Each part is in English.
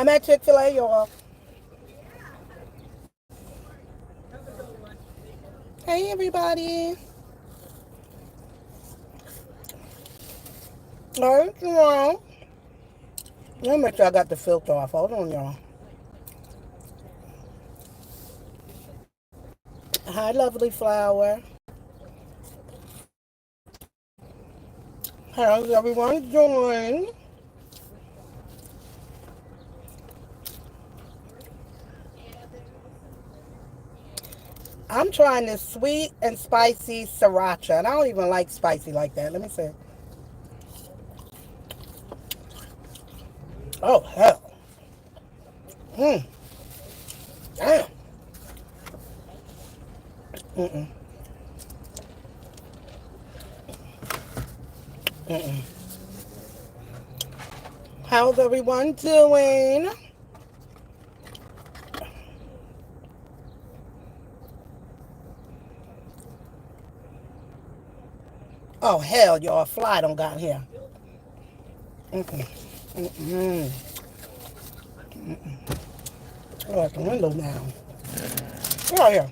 I'm at Chick-Fil-A, y'all. Hey, everybody. All right, y'all. Let me make sure I got the filter off. Hold on, y'all. Hi, lovely flower. How's everyone doing? I'm trying this sweet and spicy sriracha, and I don't even like spicy like that. Let me see. Oh, hell. Mm, damn. Mm-mm, mm-mm. How's everyone doing? Oh, hell, y'all. A fly don't got here. Mm-mm, mm-mm. Oh, at the window now. Get out here.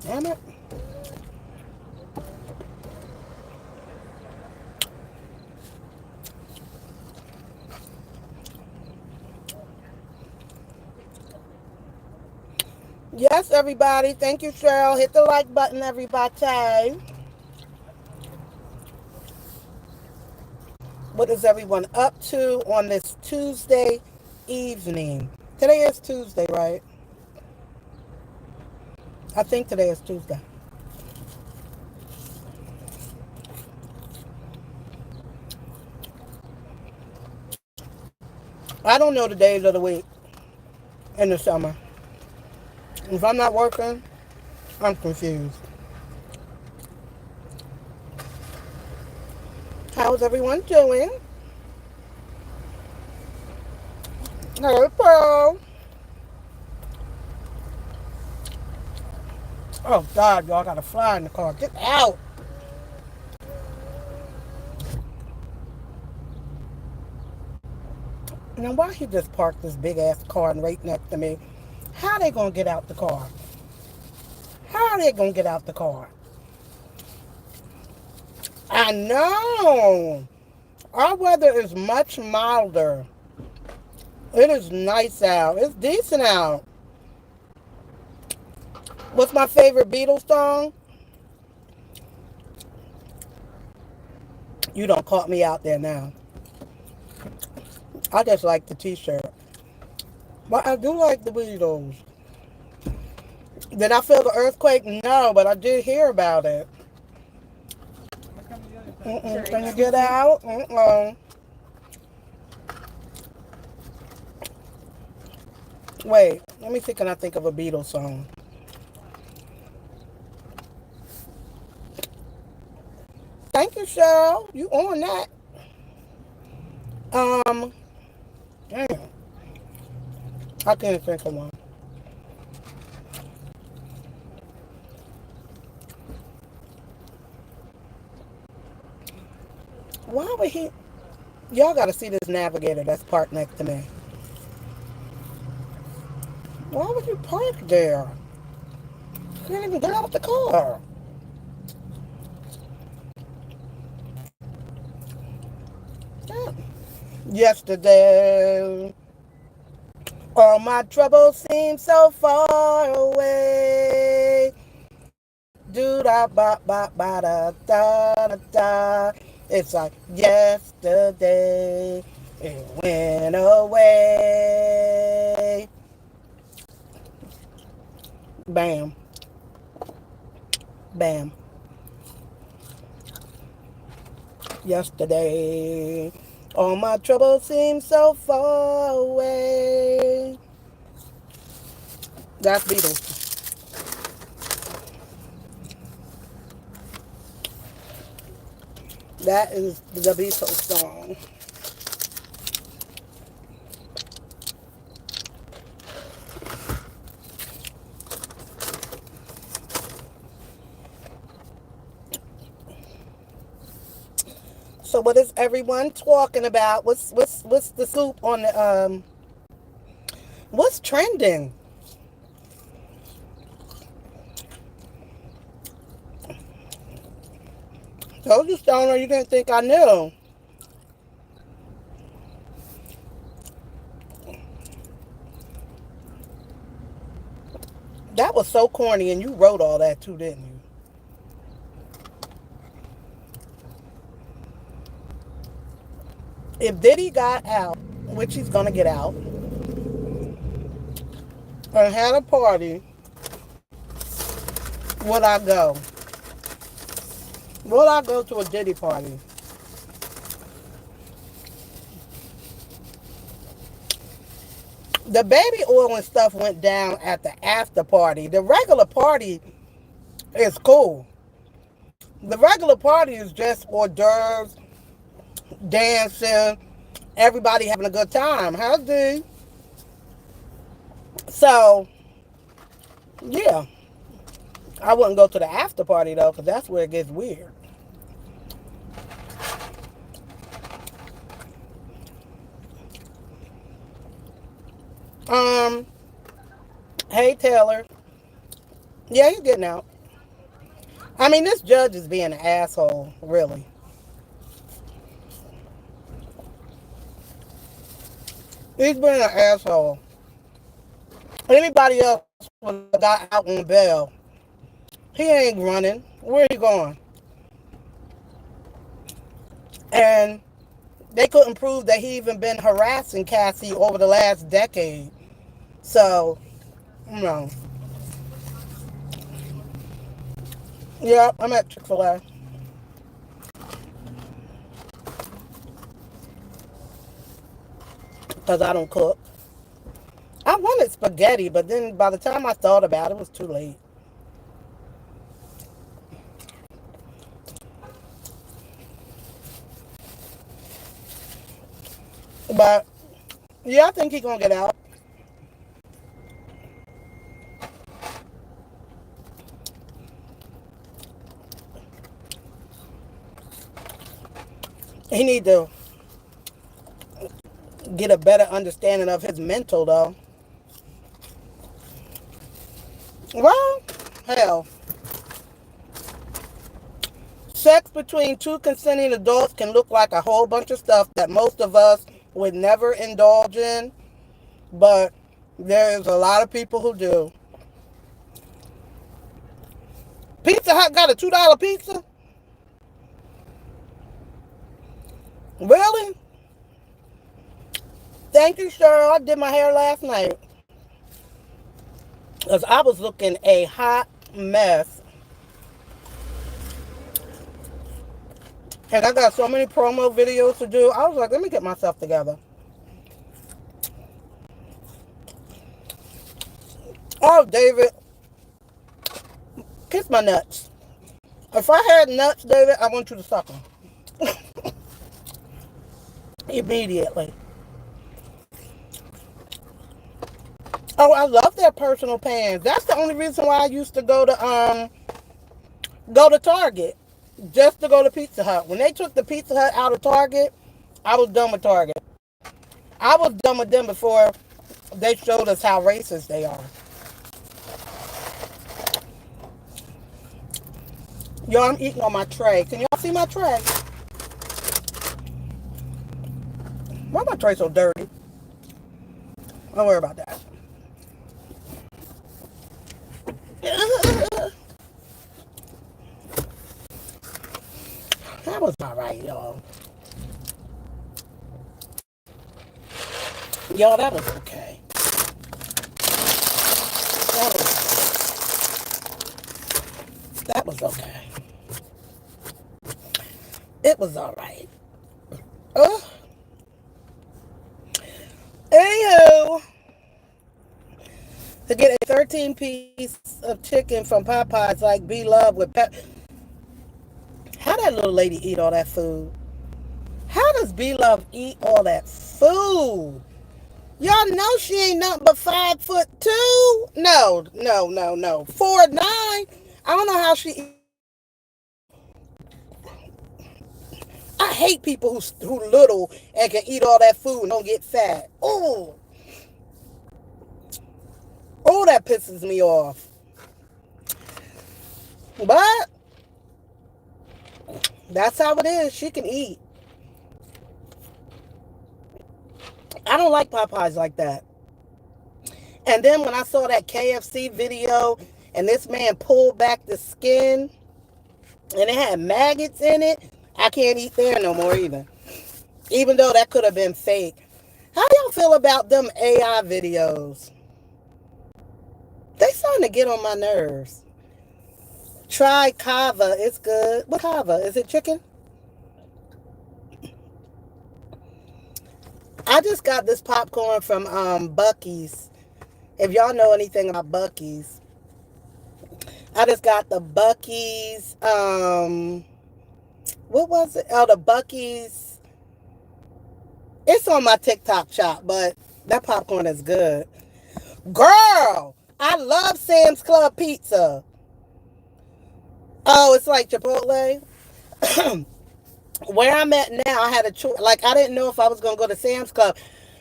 Damn it. Yes, everybody. Thank you, Cheryl. Hit the like button, everybody. What is everyone up to on this Tuesday evening? Today is Tuesday, right? I think today is Tuesday. I don't know the days of the week in the summer. If I'm not working, I'm confused. How's everyone doing? Hey, Pearl. Oh, God, y'all got a fly in the car. Get out. Now, why he just parked this big-ass car right next to me? How they gonna get out the car? How they gonna get out the car? I know. Our weather is much milder. It is nice out. It's decent out. What's my favorite Beatles song? You don't caught me out there now. I just like the t-shirt. But I do like the Beatles. Did I feel the earthquake? No, but I did hear about it. Can you get out? Wait, let me see. Can I think of a Beatles song? Thank you, Cheryl. You on that? Um, damn. I can't think of one. Why would he? Y'all got to see this navigator that's parked next to me. Why would you park there? You didn't even get out the car. Yeah. Yesterday, all my troubles seem so far away. Do da ba ba ba da da da da. It's like yesterday it went away. Bam, bam. Yesterday, all my troubles seem so far away. That's Beatles. That is the Beatles song. So what is everyone talking about? What's the scoop on the what's trending? Told you, Stoner, you didn't think I knew. That was so corny, and you wrote all that too, didn't you? If Diddy got out, which he's gonna get out, and had a party, would I go? Would I go to a Diddy party? The baby oil and stuff went down at the after party. The regular party is cool. The regular party is just hors d'oeuvres, dancing, everybody having a good time. How's D? So, yeah. I wouldn't go to the after party though, because that's where it gets weird. Um, hey Taylor. Yeah, he's getting out. I mean, this judge is being an asshole, really. He's being an asshole. Anybody else would have got out on bail. He ain't running. Where he going? And they couldn't prove that he even been harassing Cassie over the last decade. So, you know. Yeah, I'm at Chick-Fil-A. Because I don't cook. I wanted spaghetti, but then by the time I thought about it, it was too late. But, yeah, I think he's going to get out. He need to get a better understanding of his mental, though. Well, hell. Sex between two consenting adults can look like a whole bunch of stuff that most of us would never indulge in, but there is a lot of people who do. Pizza Hut got a $2 pizza? Really? Thank you, sir. I did my hair last night. Because I was looking a hot mess. And I got so many promo videos to do. I was like, let me get myself together. Oh, David, kiss my nuts. If I had nuts, David, I want you to suck them. Immediately. Oh, I love their personal pans. That's the only reason why I used to go to Target. Just to go to Pizza Hut. When they took the Pizza Hut out of Target, I was done with Target. I was done with them before they showed us how racist they are. Yo, I'm eating on my tray. Can y'all see my tray? Why my tray so dirty? Don't worry about that. That was alright, y'all. Y'all, that was okay. That was okay. It was alright. Anywho, to get a 13-piece of chicken from Popeyes like B-Love with how that little lady eat all that food? How does B-Love eat all that food? Y'all know she ain't nothing but 5'2". No. 4'9". I don't know how she eat. I hate people who little and can eat all that food and don't get fat. Oh, that pisses me off. But that's how it is. She can eat. I don't like Popeyes like that. And then when I saw that KFC video and this man pulled back the skin and it had maggots in it, I can't eat there no more either. Even though that could have been fake. How y'all feel about them AI videos? They starting to get on my nerves. Try kava. It's good. What kava? Is it chicken? I just got this popcorn from Buc-ee's. If y'all know anything about Buc-ee's. I just got the Buc-ee's. What was it? Oh, the Buc-ee's. It's on my TikTok shop, but that popcorn is good. Girl, I love Sam's Club pizza. Oh, it's like Chipotle. Where I'm at now, I had a choice. Like, I didn't know if I was going to go to Sam's Club.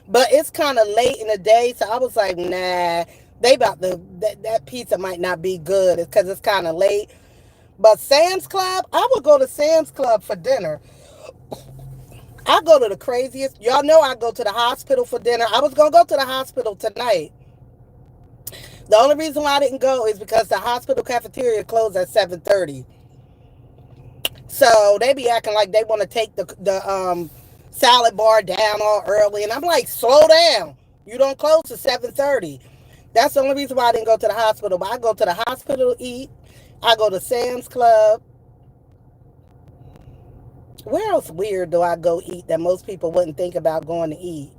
But it's kind of late in the day, so I was like, nah. That pizza might not be good because it's kind of late. But Sam's Club, I would go to Sam's Club for dinner. I go to the craziest. Y'all know I go to the hospital for dinner. I was going to go to the hospital tonight. The only reason why I didn't go is because the hospital cafeteria closed at 7:30. So they be acting like they want to take the salad bar down all early. And I'm like, slow down. You don't close to 7:30. That's the only reason why I didn't go to the hospital. But I go to the hospital to eat. I go to Sam's Club. Where else weird do I go eat that most people wouldn't think about going to eat?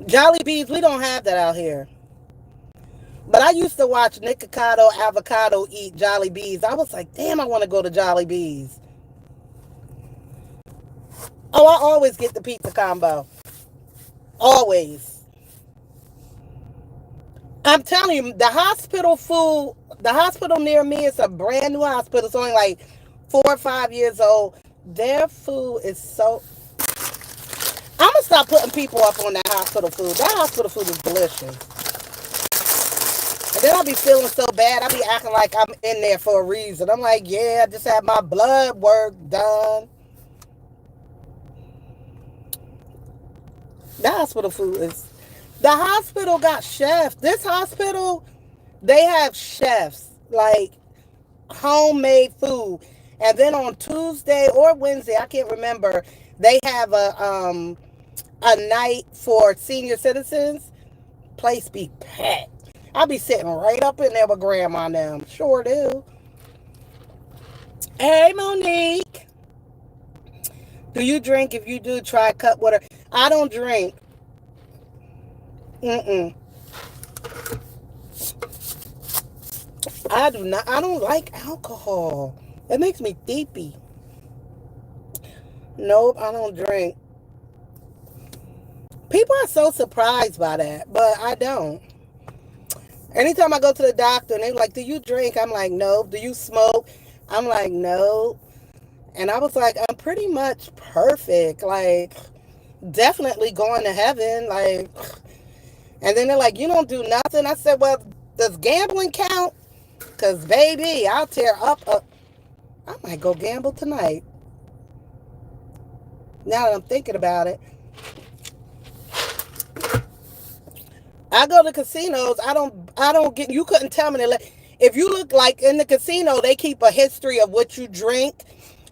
Jolly Bees, we don't have that out here. But I used to watch Nikocado Avocado eat Jolly Bees. I was like, damn, I want to go to Jolly Bees. Oh, I always get the pizza combo. Always. I'm telling you, the hospital near me is a brand new hospital. It's only like 4 or 5 years old. Their food is so... I'm going to stop putting people up on that hospital food. That hospital food is delicious. And then I'll be feeling so bad. I'll be acting like I'm in there for a reason. I'm like, yeah, I just had my blood work done. The hospital food is... The hospital got chefs. This hospital, they have chefs. Like, homemade food. And then on Tuesday or Wednesday, I can't remember, they have a night for senior citizens. Place be packed. I'll be sitting right up in there with Grandma and them. Sure do. Hey, Monique. Do you drink? If you do, try cut water. I don't drink. I do not. I don't like alcohol. It makes me deepy. Nope, I don't drink. People are so surprised by that, but I don't. Anytime I go to the doctor and they're like, do you drink? I'm like, no. Do you smoke? I'm like, no. And I was like, I'm pretty much perfect. Like, definitely going to heaven. Like, and then they're like, you don't do nothing. I said, well, does gambling count? Because, baby, I'll tear up. I might go gamble tonight. Now that I'm thinking about it. I go to casinos. I don't get, you couldn't tell me that. If you look like in the casino, they keep a history of what you drink,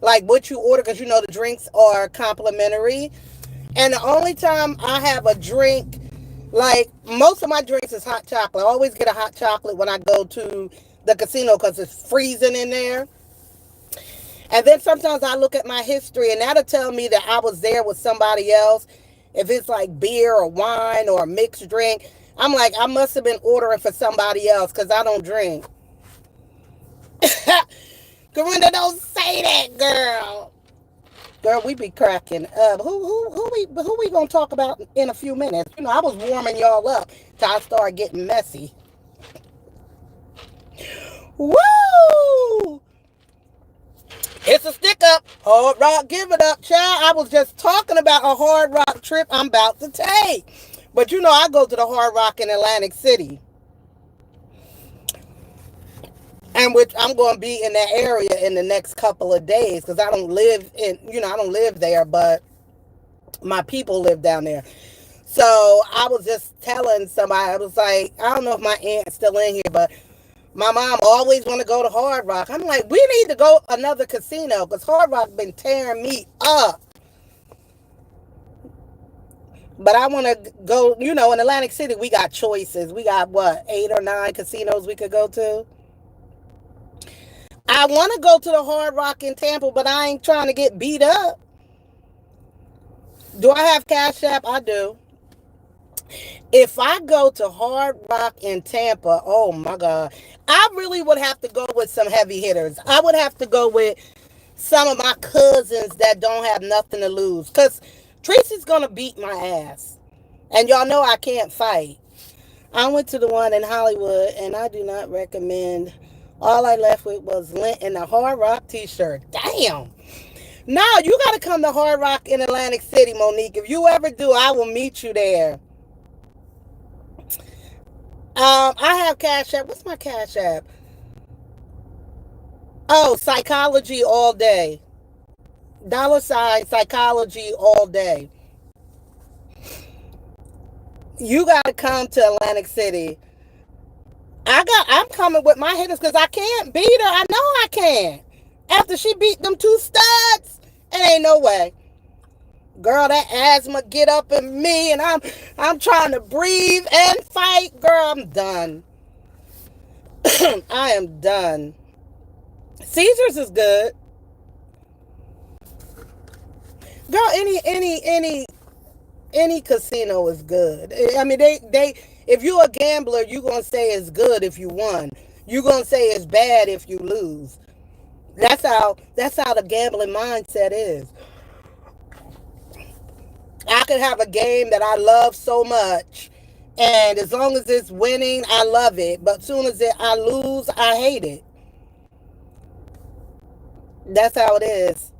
like what you order, because you know the drinks are complimentary. And the only time I have a drink, like most of my drinks is hot chocolate. I always get a hot chocolate when I go to the casino because it's freezing in there. And then sometimes I look at my history and that'll tell me that I was there with somebody else. If it's like beer or wine or a mixed drink, I'm like, I must have been ordering for somebody else because I don't drink. Corinda, don't say that, girl. Girl, we be cracking up. Who we gonna talk about in a few minutes? You know, I was warming y'all up till I started getting messy. Woo! It's a stick up. Hard Rock, give it up, child. I was just talking about a Hard Rock trip I'm about to take. But you know, I go to the Hard Rock in Atlantic City. And which I'm going to be in that area in the next couple of days because I don't live in, I don't live there, but my people live down there. So I was just telling somebody, I was like, I don't know if my aunt's still in here, but my mom always want to go to Hard Rock. I'm like, we need to go another casino because Hard Rock been tearing me up. But I want to go, in Atlantic City, we got choices. We got, what, 8 or 9 casinos we could go to? I want to go to the Hard Rock in Tampa, but I ain't trying to get beat up. Do I have Cash App? I do. If I go to Hard Rock in Tampa, oh my God, I really would have to go with some heavy hitters. I would have to go with some of my cousins that don't have nothing to lose. Because Tracy's going to beat my ass. And y'all know I can't fight. I went to the one in Hollywood, and I do not recommend. All I left with was lint and a Hard Rock t-shirt. Damn. No, you got to come to Hard Rock in Atlantic City, Monique. If you ever do, I will meet you there. I have Cash App. What's my Cash App? Oh, psychology all day. $ psychology all day. You got to come to Atlantic City. I'm coming with my hitters because I can't beat her. I know I can. After she beat them 2 studs, it ain't no way. Girl, that asthma get up in me and I'm trying to breathe and fight. Girl, I'm done. I am done. Caesars is good. Girl, any casino is good. I mean, they if you're a gambler, you're going to say it's good if you won. You're going to say it's bad if you lose. That's how the gambling mindset is. I could have a game that I love so much, and as long as it's winning, I love it. But as soon as I lose, I hate it. That's how it is.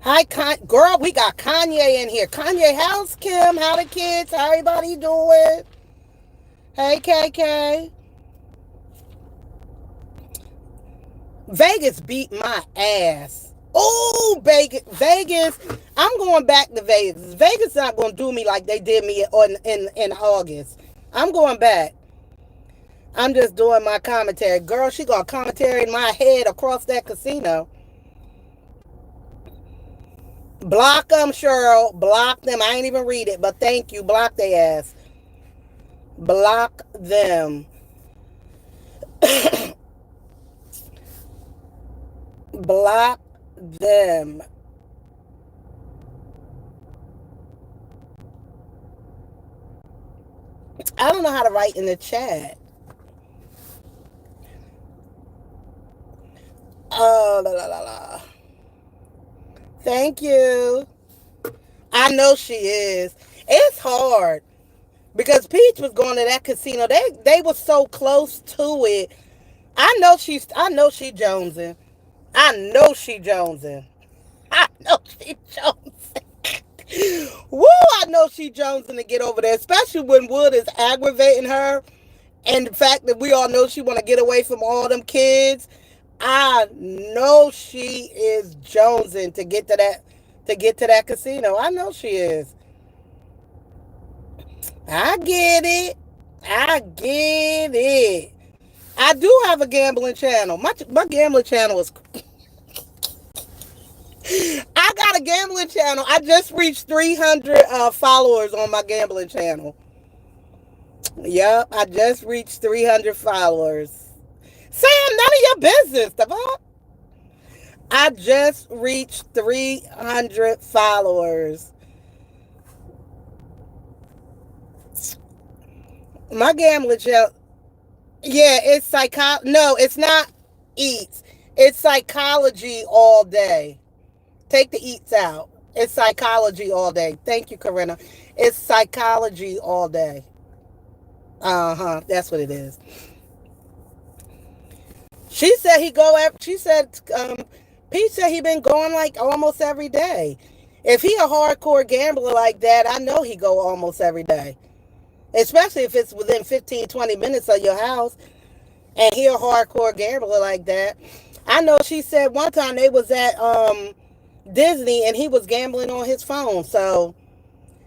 Hi, girl, we got Kanye in here. Kanye, how's Kim? How the kids? How everybody doing? Hey, KK. Vegas beat my ass. Oh, Vegas. I'm going back to Vegas. Vegas is not going to do me like they did me in August. I'm going back. I'm just doing my commentary. Girl, she going to commentary in my head across that casino. Block them, Cheryl. Block them. I ain't even read it, but thank you. Block their ass. Block them. Block them. I don't know how to write in the chat. Oh, la la la la. Thank you. I know she is. It's hard because Peach was going to that casino. They were so close to it. I know she jonesing. I know she jonesing. I know she jonesing. Woo! I know she jonesing to get over there, especially when Wood is aggravating her, and the fact that we all know she want to get away from all them kids. I know she is jonesing to get to that casino. I know she is. I get it. I get it. I do have a gambling channel. My gambling channel is. I got a gambling channel. I just reached 300 followers on my gambling channel. Yep, I just reached 300 followers. Sam, none of your business, the fuck? I just reached 300 followers. My gambling channel. Yeah, it's no, it's not eats. It's psychology all day. Take the eats out. It's psychology all day. Thank you, Corinna. It's psychology all day. That's what it is. She said Pete said he been going like almost every day. If he a hardcore gambler like that, I know he go almost every day. Especially if it's within 15, 20 minutes of your house. And he a hardcore gambler like that. I know she said one time they was at Disney and he was gambling on his phone. So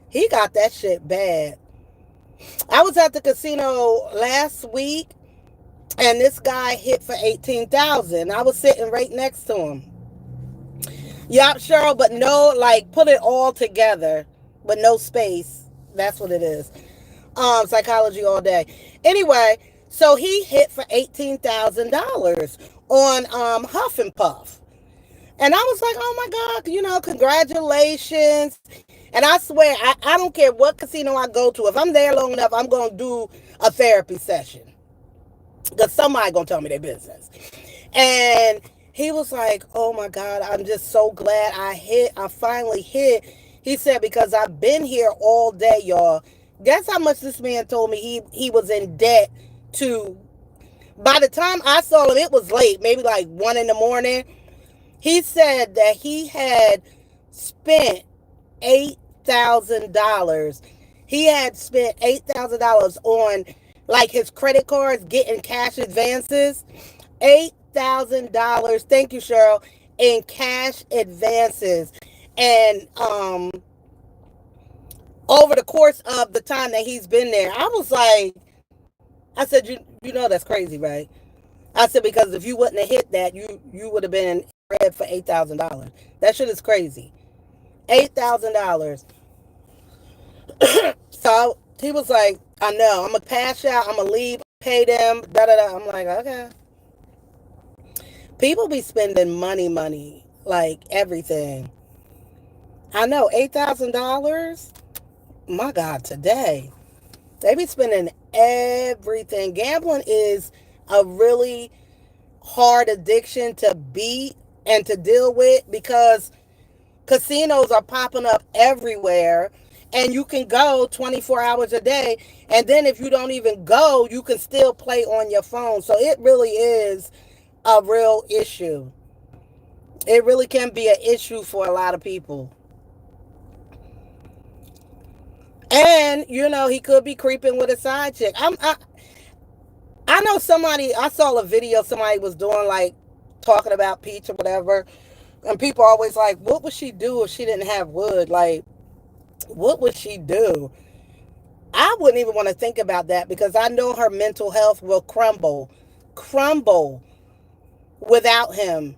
he got that shit bad. I was at the casino last week and this guy hit for 18,000. I was sitting right next to him. Yup, Cheryl, but no, like, put it all together, but no space. That's what it is. Psychology all day. Anyway, so he hit for $18,000 on Huff and Puff. And I was like, oh my God, congratulations. And I swear, I don't care what casino I go to. If I'm there long enough, I'm going to do a therapy session. Because somebody going to tell me their business. And he was like, oh my God, I'm just so glad I finally hit. He said, because I've been here all day, y'all. Guess how much this man told me he was in debt to. By the time I saw him, it was late, maybe like 1 in the morning. He said that he had spent $8,000. He had spent $8,000 on like his credit cards, getting cash advances. $8,000. Thank you, Cheryl. In cash advances. And over the course of the time that he's been there, I was like, I said, you know that's crazy, right? I said, because if you wouldn't have hit that, you would have been red for $8,000. That shit is crazy. $8,000. So he was like, I know, I'm going to cash out, I'm going to leave, pay them, da-da-da. I'm like, okay. People be spending money, like everything. I know, $8,000? My God, today. They be spending everything. Gambling is a really hard addiction to beat and to deal with because casinos are popping up everywhere and you can go 24 hours a day. And then if you don't even go, you can still play on your phone. So it really is a real issue. It really can be an issue for a lot of people. And, he could be creeping with a side chick. I know somebody, I saw a video somebody was doing, like, talking about Peach or whatever. And people are always like, what would she do if she didn't have Wood? Like, what would she do? I wouldn't even want to think about that because I know her mental health will crumble without him.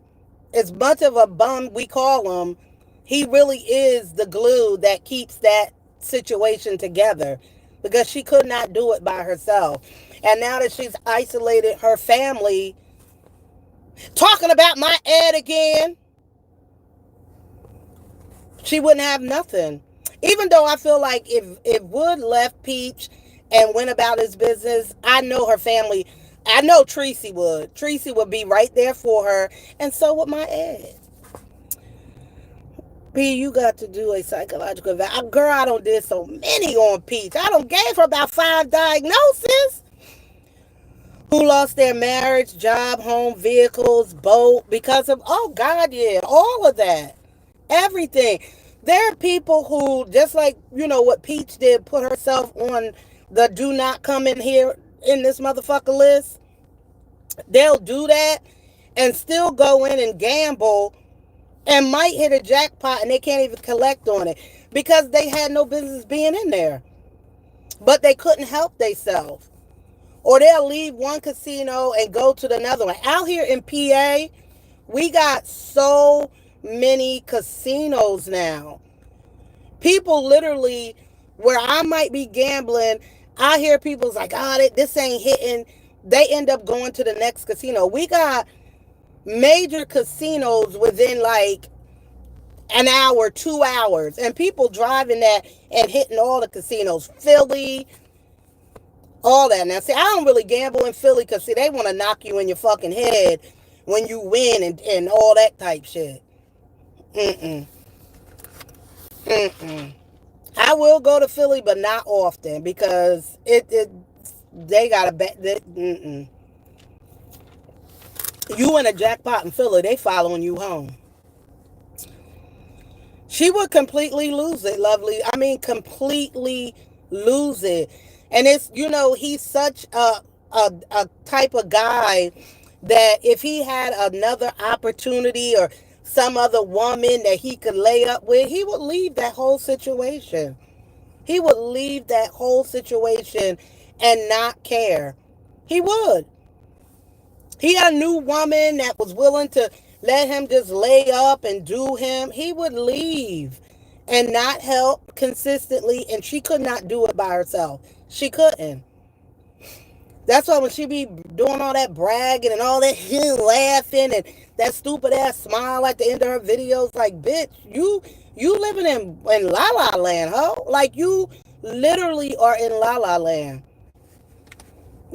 As much of a bum we call him, he really is the glue that keeps that situation together because she could not do it by herself. And now that she's isolated her family, talking about my Ed again, she wouldn't have nothing. Even though I feel like if Wood left Peach and went about his business, I know her family, I know Tracy would. Tracy would be right there for her, and so would my Ed. P, you got to do a psychological evaluation. Girl, I don't did so many on Peach. I don't gave her about 5 diagnoses. Who lost their marriage, job, home, vehicles, boat, because of, oh God, yeah, all of that. Everything. There are people who, just like, what Peach did, put herself on the do not come in here in this motherfucker list. They'll do that and still go in and gamble and might hit a jackpot and they can't even collect on it because they had no business being in there. But they couldn't help themselves. Or they'll leave one casino and go to another one. Out here in PA, we got so many casinos now. People literally, where I might be gambling, I hear people's like, this ain't hitting. They end up going to the next casino. We got major casinos within like an hour, 2 hours, and people driving that and hitting all the casinos. Philly, all that. Now, see, I don't really gamble in Philly because, see, they want to knock you in your fucking head when you win and all that type shit. I will go to Philly, but not often because they got a bet. You win a jackpot in Philly, they following you home. She would completely lose it, lovely. I mean, completely lose it. And it's, he's such a type of guy that if he had another opportunity or some other woman that he could lay up with, he would leave that whole situation. He would leave that whole situation and not care. He would. He had a new woman that was willing to let him just lay up and do him. He would leave and not help consistently, and she could not do it by herself. She couldn't. That's why when she be doing all that bragging and all that laughing and that stupid ass smile at the end of her videos, like, bitch, you living in La La Land, ho? Like, you literally are in La La Land.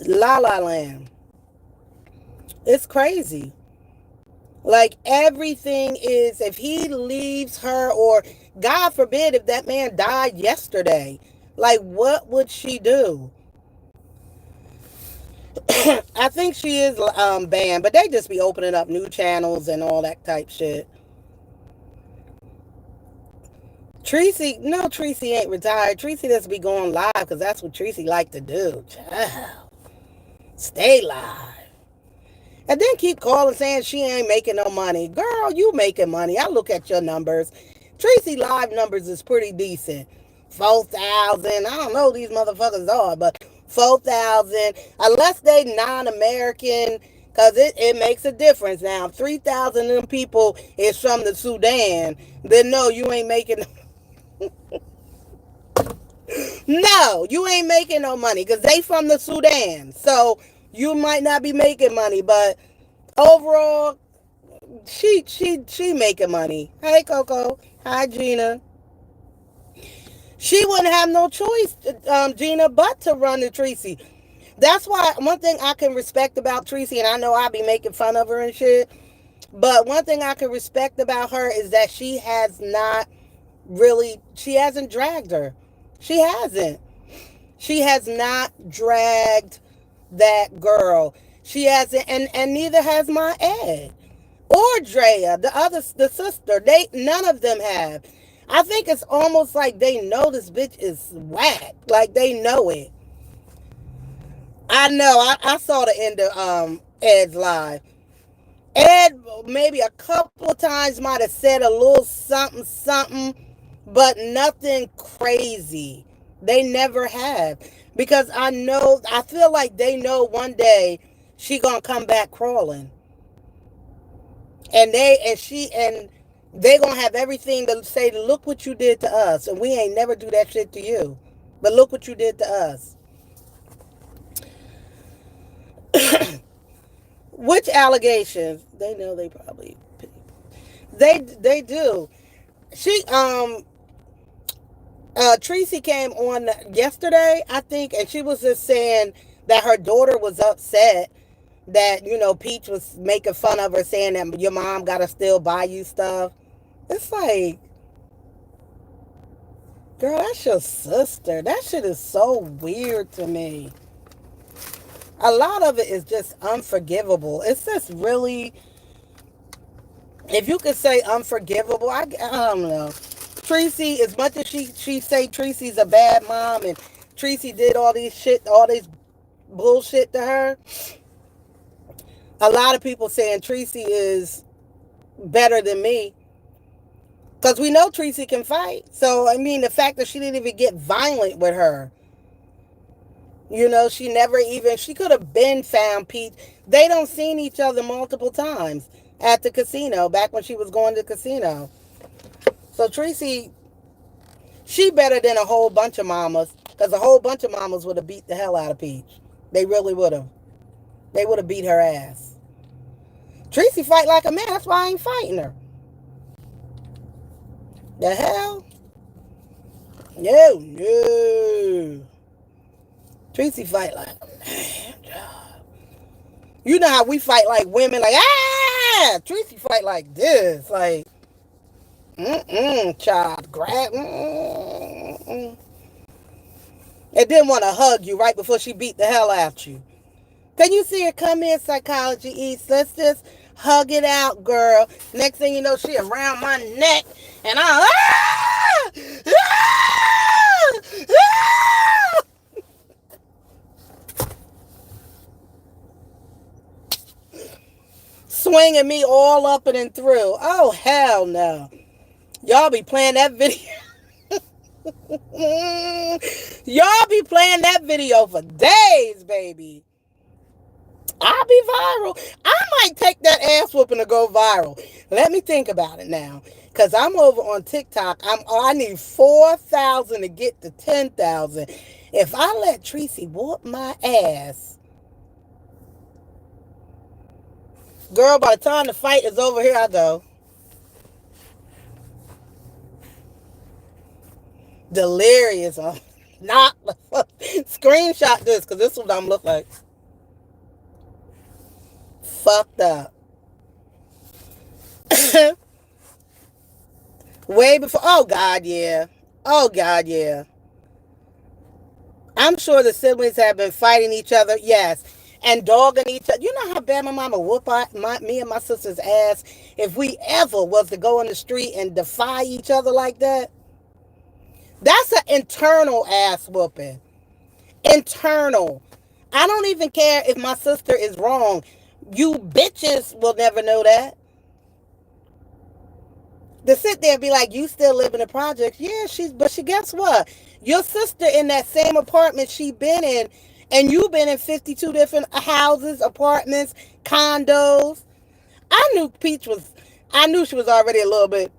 La La Land. It's crazy. Like, everything is, if he leaves her, or God forbid if that man died yesterday, like, what would she do? I think she is banned, but they just be opening up new channels and all that type shit. Tracy, no, Tracy ain't retired. Tracy just be going live because that's what Tracy like to do. Child, stay live. And then keep calling saying she ain't making no money. Girl, you making money. I look at your numbers. Tracy live numbers is pretty decent. 4,000. I don't know who these motherfuckers are, but 4,000. Unless they non-American, because it makes a difference. Now, 3,000 of them people is from the Sudan. Then no, you ain't making... No, you ain't making no money because they from the Sudan. So you might not be making money, but overall, she making money. Hey Coco, hi Gina. She wouldn't have no choice, Gina, but to run to Tracy. That's why one thing I can respect about Tracy, and I know I be making fun of her and shit, but one thing I can respect about her is that she hasn't dragged her. She hasn't. She has not dragged that girl. She hasn't, and neither has my Ed or Drea, the sister. None of them have. I think it's almost like they know this bitch is whack. Like they know it. I know. I saw the end of Ed's live. Ed maybe a couple of times might have said a little something, something, but nothing crazy. They never have. Because I feel like they know one day she gonna come back crawling. And they gonna have everything to say, look what you did to us. And we ain't never do that shit to you. But look what you did to us. Which allegations? They know they probably they do. She Tracy came on yesterday, I think, and she was just saying that her daughter was upset that, Peach was making fun of her, saying that your mom gotta still buy you stuff. It's like, girl, that's your sister. That shit is so weird to me. A lot of it is just unforgivable. It's just really, if you could say unforgivable, I don't know. Tracy, as much as she say Tracy's a bad mom and Tracy did all this bullshit to her, a lot of people saying Tracy is better than me. Because we know Tracy can fight. So, I mean, the fact that she didn't even get violent with her. She could have been found Pete. They don't seen each other multiple times at the casino, back when she was going to the casino. So Tracy, she better than a whole bunch of mamas, because a whole bunch of mamas would have beat the hell out of Peach. They really would have. They would have beat her ass. Tracy fight like a man. That's why I ain't fighting her. The hell? No. Tracy fight like a man. You know how we fight like women, like, ah! Tracy fight like this, like, child, grab, and then want to hug you right before she beat the hell out you. Can you see it? Come in, Psychology Eats. Let's just Hug it out, girl. Next thing you know, she around my neck, and ah! Swinging me all up and through. Oh, hell no. Y'all be playing that video. Y'all be playing that video for days, baby. I'll be viral. I might take that ass whooping to go viral. Let me think about it now. Because I'm over on TikTok. I need 4,000 to get to 10,000. If I let Tracy whoop my ass, girl, by the time the fight is over, here I go. Delirious. Not screenshot this, because this is what I'm looking like. Fucked up. Way before. Oh, God, yeah. Oh, God, yeah. I'm sure the siblings have been fighting each other, yes, and dogging each other. You know how bad my mama whoop me and my sister's ass if we ever was to go in the street and defy each other like that? That's an internal ass whooping. Internal. I don't even care if my sister is wrong. You bitches will never know that. To sit there and be like, you still live in the projects. Yeah, but guess what? Your sister in that same apartment she been in, and you been in 52 different houses, apartments, condos. I knew she was already a little bit.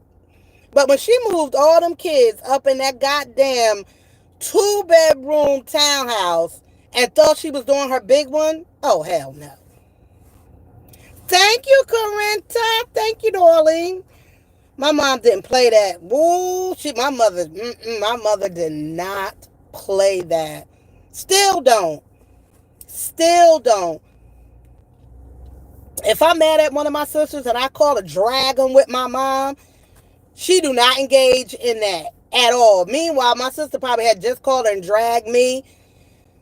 But when she moved all them kids up in that goddamn 2-bedroom townhouse and thought she was doing her big one, oh, hell no. Thank you, Corinta. Thank you, darling. My mom didn't play that. Woo, my mother did not play that. Still don't. Still don't. If I'm mad at one of my sisters and I call a dragon with my mom, she do not engage in that at all. Meanwhile, my sister probably had just called her and dragged me.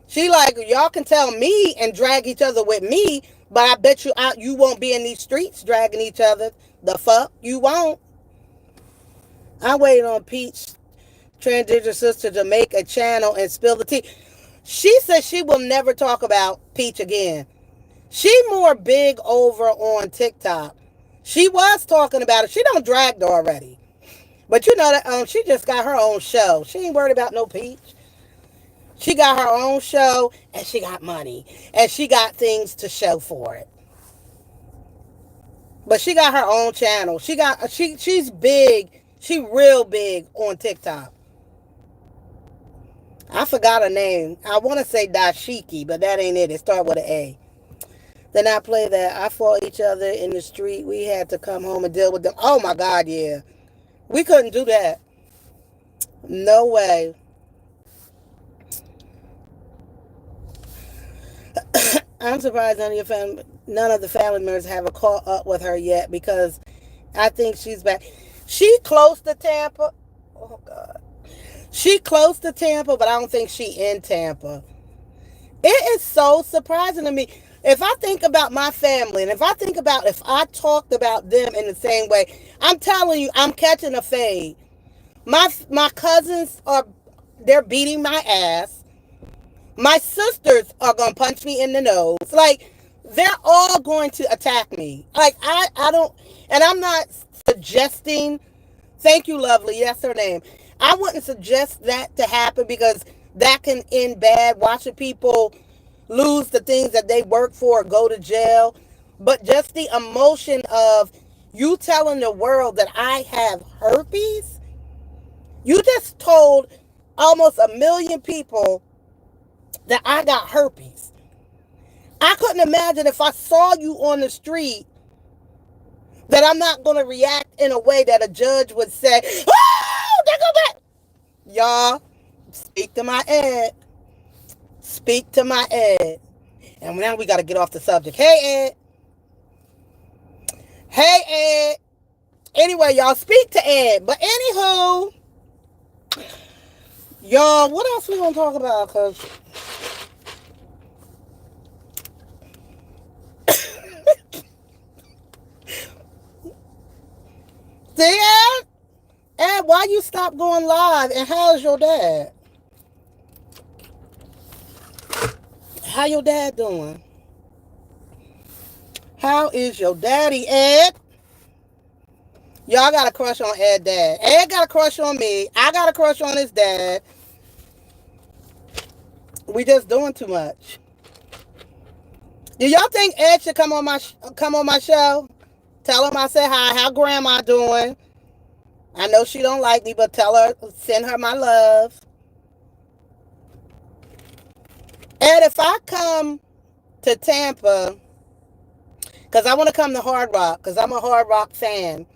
She like, y'all can tell me and drag each other with me, but I bet you won't be in these streets dragging each other. The fuck? You won't. I waited on Peach, transgender sister, to make a channel and spill the tea. She says she will never talk about Peach again. She more big over on TikTok. She was talking about it. She don't dragged already. But you know that she just got her own show. She ain't worried about no Peach. She got her own show, and she got money. And she got things to show for it. But she got her own channel. She's big. She real big on TikTok. I forgot her name. I want to say Dashiki, but that ain't it. It started with an A. Then I play that. I fought each other in the street. We had to come home and deal with them. Oh, my God, yeah. We couldn't do that. No way. I'm surprised none of the family members haven't caught up with her yet, because I think she's back. She close to Tampa. Oh, God. She close to Tampa, but I don't think she in Tampa. It is so surprising to me. If I think about my family, and if I think about if I talked about them in the same way, I'm telling you, I'm catching a fade. My cousins they're beating my ass. My sisters are going to punch me in the nose. Like, they're all going to attack me. Like, I don't, and I'm not suggesting, thank you, lovely, yes, her name. I wouldn't suggest that to happen, because that can end bad, watching people lose the things that they work for, go to jail. But just the emotion of you telling the world that I have herpes, you just told almost 1 million people that I got herpes. I couldn't imagine if I saw you on the street that I'm not going to react in a way that a judge would say, oh, there go back. Y'all, speak to my Ed. Speak to my Ed. And now we got to get off the subject. Hey, Ed. Hey, Ed. Anyway, y'all, speak to Ed. But anywho, y'all, what else we going to talk about? Because stop going live. And how's your dad? How your dad doing? How is your daddy, Ed? Y'all got a crush on Ed dad. Ed got a crush on me. I got a crush on his dad. We just doing too much. Do y'all think Ed should come on my show? Tell him I said hi. How grandma doing? I know she don't like me, but tell her, send her my love. Ed, if I come to Tampa, because I want to come to Hard Rock, because I'm a Hard Rock fan.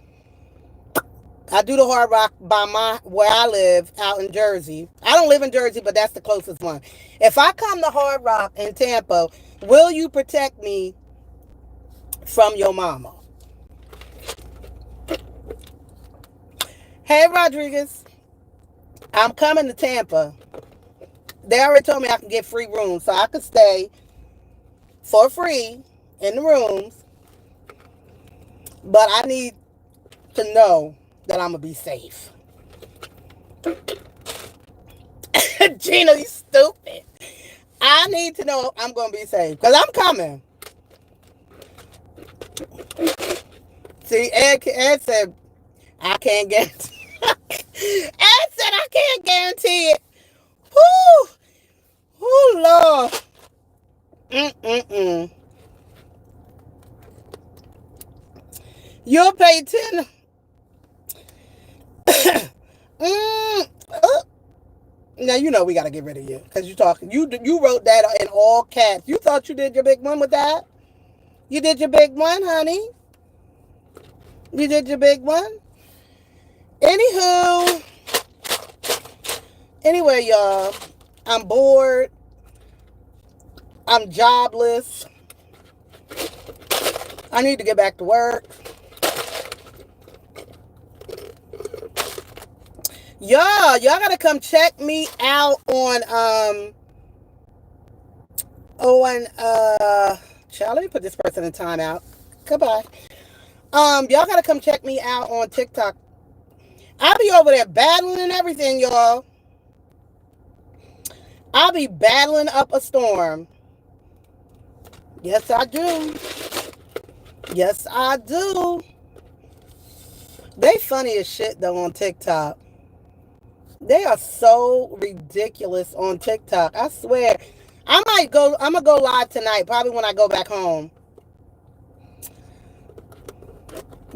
I do the Hard Rock by where I live out in Jersey. I don't live in Jersey, but that's the closest one. If I come to Hard Rock in Tampa, will you protect me from your mama? Hey, Rodriguez. I'm coming to Tampa. They already told me I can get free rooms, so I could stay for free in the rooms. But I need to know that I'm going to be safe. Gina, you stupid. I need to know I'm going to be safe. Because I'm coming. See, Ed said, I can't guarantee. Ed said, I can't guarantee it. Whoo! Oh, Lord. You'll pay 10. Now you know we gotta get rid of you because you talking. You wrote that in all caps. You thought you did your big one with that? You did your big one, honey. You did your big one. Anywho, anyway, y'all, I'm bored. I'm jobless. I need to get back to work. Y'all gotta come check me out on child, let me put this person in timeout. Goodbye. Y'all gotta come check me out on TikTok. I'll be over there battling and everything, y'all. I'll be battling up a storm. Yes, I do. Yes, I do. They funny as shit though on TikTok. They are so ridiculous on TikTok. I swear. I'm gonna go live tonight, probably when I go back home.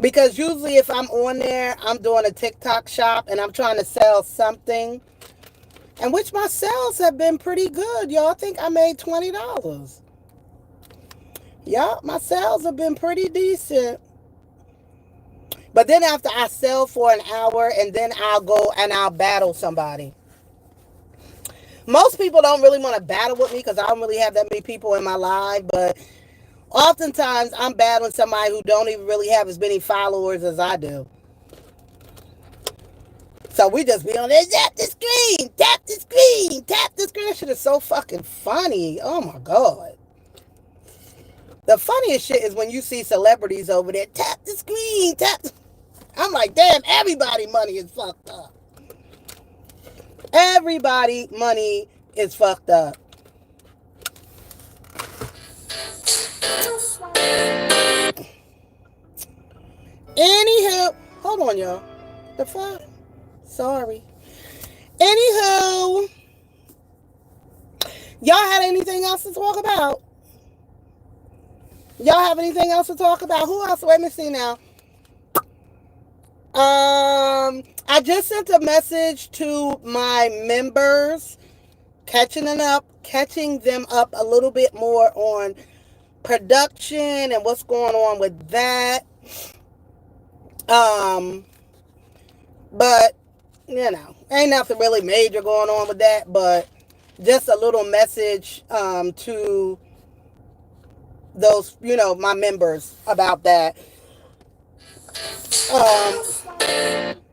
Because usually if I'm on there, I'm doing a TikTok shop and I'm trying to sell something. And which my sales have been pretty good. Y'all, I think I made $20. Yeah, my sales have been pretty decent. But then after I sell for an hour and then I'll go and I'll battle somebody. Most people don't really want to battle with me because I don't really have that many people in my life. But oftentimes I'm battling somebody who don't even really have as many followers as I do. So we just be on there, tap the screen, tap the screen, tap the screen. That shit is so fucking funny. Oh my God. The funniest shit is when you see celebrities over there, tap the screen, tap the... I'm like, damn, everybody money is fucked up. Everybody money is fucked up. Anywho, hold on, y'all. The fuck? Sorry. Anywho, y'all had anything else to talk about? Y'all have anything else to talk about? Who else? Let me see now. I just sent a message to my members, catching them up a little bit more on production and what's going on with that. But you know, ain't nothing really major going on with that, but just a little message to those, you know, my members about that.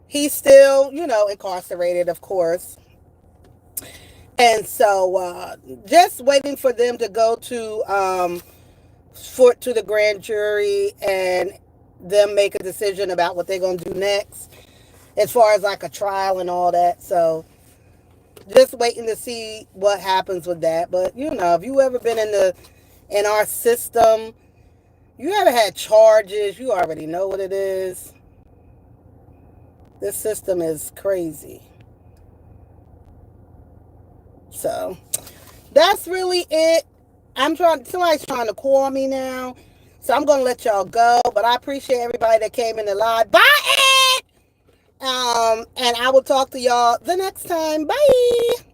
He's still, you know, incarcerated, of course. And so just waiting for them to go to the grand jury and them make a decision about what they're going to do next. as far as like a trial and all that. So just waiting to see what happens with that. But you know, if you ever been in our system, you ever had charges, you already know what it is. This system is crazy. So that's really it. Somebody's trying to call me now. So I'm gonna let y'all go. But I appreciate everybody that came in the live. Bye, Ed! And I will talk to y'all the next time. Bye.